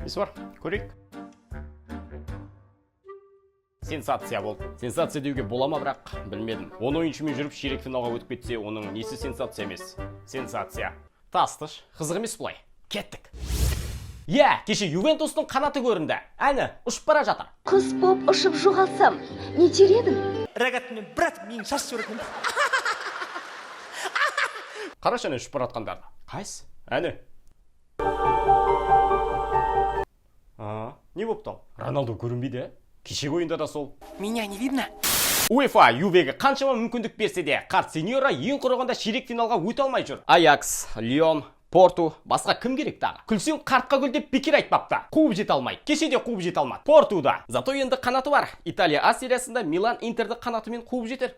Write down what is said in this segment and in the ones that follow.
Несі бар? Көрейік. Сенсация болды. Сенсация деуге бола ма, бірақ білмедім. 10 ойыншымен жүріп ширек финалға өтіп кетсе, оның несі сенсация емес? Сенсация. Тастыш, қызық емес бұлай. Кеттік. Кеше Ювентустың қанаты көрінді. Әні, ұшып бара жатыр. Құс боп ұшып жоғалсам, не тер едің? Рогатымен, брат, менің шаш жүретін. Қарашы әне ұшып бара жатқандарды. Қайсы? Әне. Не болып тал? Роналду көрінбейді, кешегі ойында да сол. Меня не видно? УЕФА Ювеге қаншама мүмкіндік берсе де, қарт сеньора ең құрығанда ширек финалға өте алмай жүр. Аякс, Лион, Порту, басқа кім керек тағы? Күлсең қартқа гүл деп бекер айтпапты. Қуып жете алмайды. Кеше де қуып жете алмады. Портуда. Зато енді қанаты бар. Италия А сериясында Милан Интерді қанатымен қуып жетер.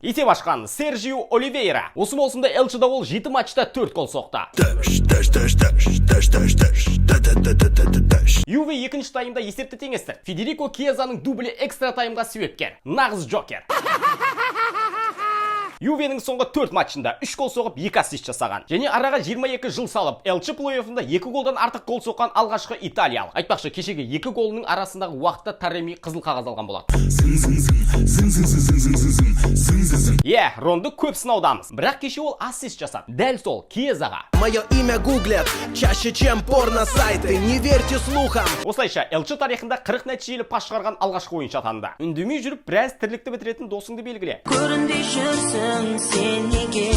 Ите башқан Сержио Оливейра. Осы маусымда Элчеда ол 7 матчта 4 гол соқты. Юве екінші таймда есепті теңесті. Федерико Киезаның дублі экстра таймға себепкер. Нағыз Джокер. Ювенің соңғы 4 матчында 3 гол соғып 2 ассист жасаған. Және араға 22 жыл салып, Элче плей-оффында 2 голдан артық гол соққан алғашқы италиялық. Айтпақшы, кешегі 2 голының арасындағы уақытта Тареми қызыл қағаз алған болады. Ронды көп сынаудамыз. Бірақ кеше ол ассист жасады. Дәл сол Киезаға. Мое имя гуглят чаще, чем порно сайты. Не верьте слухам. Осылайша Элче тарихында 40 нәтижелі пас шығарған алғашқы ойыншы атанды. Үндемей жүріп, біраз тірлікті бітіретін досыңды белгіле. Көрінбей жүрсің сен неге?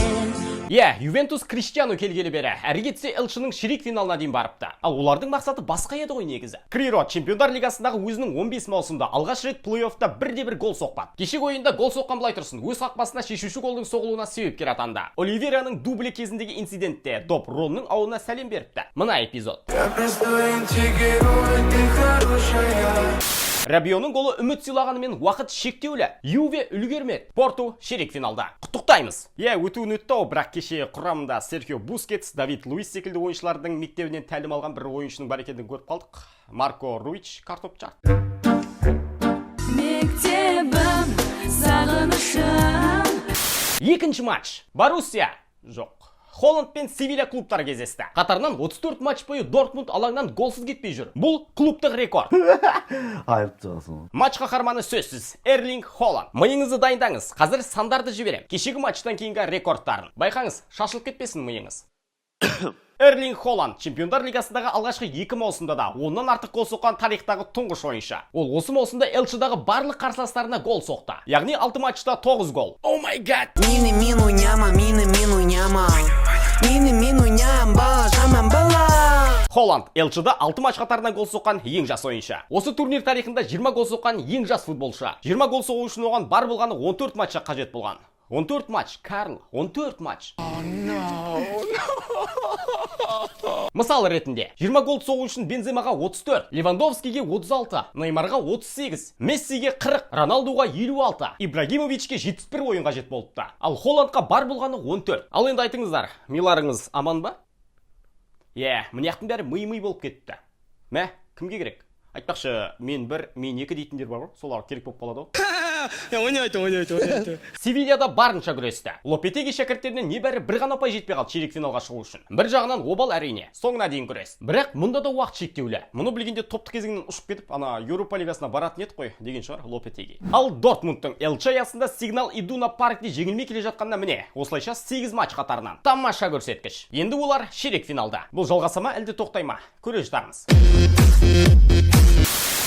Ювентус Криштиану келгелі бері, әрі кетсе Элченің ширек финалына дейін барыпты. Ал олардың мақсаты басқа еді ғой негізі. Криро Чемпиондар лигасындағы өзінің 15 маусымда алғаш рет плей-оффта бірде-бір гол соқпады. Кешегі ойында гол соққан былай тұрсын, өз қақпасына шешуші голдың соғылуына себепкер атанды. Оливейраның дублі кезіндегі инцидентте доп Ронның ауылына сәлем беріпті. Мына эпизод. Рабионың голы үміт сыйлағанымен уақыт шектеулі. Юве үлгермеді. Порту ширек финалда. Құттықтаймыз. Өтуін өтті, бірақ кеше құрамында Серхио Бускетс, Давид Луис секілді ойыншылардың мектебінен тәлім алған бір ойыншының бар екенін көріп қалдық. Марко Руич картоп жарты. Мектебім, сағынышым. Екінші матч. Боруссия. Жоқ. Холланд пен Севилья клубтары кездесті. Қатарынан 34 матч бойы Дортмунд алаңнан голсыз кетпей жүр. Бұл клубтық рекорд. Матч қаһарманы сөзсіз Эрлинг Холланд. Миыңызды дайындаңыз. Қазір сандарды жіберем. Кешегі матчтан кейінгі рекордтарын. Байқаңыз, шашылып кетпесін миыңыз. Эрлинг Холланд Чемпиондар лигасындағы алғашқы 2 маусымда да оннан артық гол соққан тарихтағы тұңғыш ойыншы. Ол осы маусымда Элчедағы барлық қарсыластарына гол соқты. Яғни 6 матчта 9 гол. О май гад! Мину няма. Холланд Элчеда 6 матч қатарынан гол соққан ең жас ойыншы. Осы турнир тарихында 20 гол соққан ең жас футболшы. 20 гол соғу үшін оған бар болғаны 14 матча қажет болған. 14 матч, Карл, 14 матч. Мысал ретінде, 20 гол соғу үшін Бенземаға 34, Левандовскийге 36, Неймарға 38, Мессиге 40, Роналдуға 56, Ибрагимовичке 71 ойын қажет болыпты. Ал Холландқа бар болғаны 14. Ал енді айтыңыздар, миларыңыз аман ба? Мынаяқтың бәрі мый-мый болып кетті. Мә, кімге керек? Айтпақшы, мен 1, мен 2 дейтіндер бар ғой, солар керек болып қалады ғой. Ойнайды. Севильяда барынша күресті. Лопетеги шәкірттерінен небәрі бір ғана ұпай жетпей қалды ширек финалға шығу үшін. Бір жағынан обал әрине, соңына дейін күрес. Бірақ мұнда да уақыт шектеулі. Мұны білгенде топтық кезеңнен ұшып кетіп, ана Еуропа лигасына баратын еді қой деген шығар Лопетеги. Ал Дортмундтың Элче аясында Сигнал Идуна паркте жеңілмей келе жатқанына міне, осылайша 8 матч қатарынан. Тамаша көрсеткіш. Енді олар ширек финалда. Бұл жалғаса ма, әлде тоқтай ма? Көре жатармыз.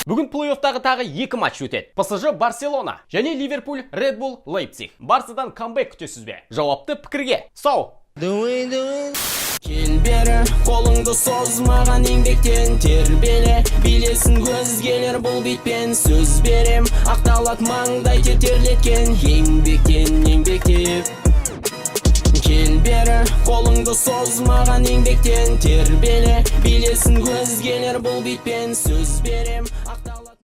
Бүгін плей-оффтағы тағы 2 матч өтеді. ПСЖ Барселона және Ливерпуль Red Bull Лейпциг. Барсадан камбэк күтесіз бе? Жауапты пікірге. Сау! Кел бері, қолыңды созмаған еңбектен тербеле. Билесін көзгелер бұл битпен сөз берем. Ақталат маңдай тетерлеткен еңбектеп. Кел бері, қолыңды созмаған еңбектен тербеле. Билесін көзгелер бұл битпен сөз берем.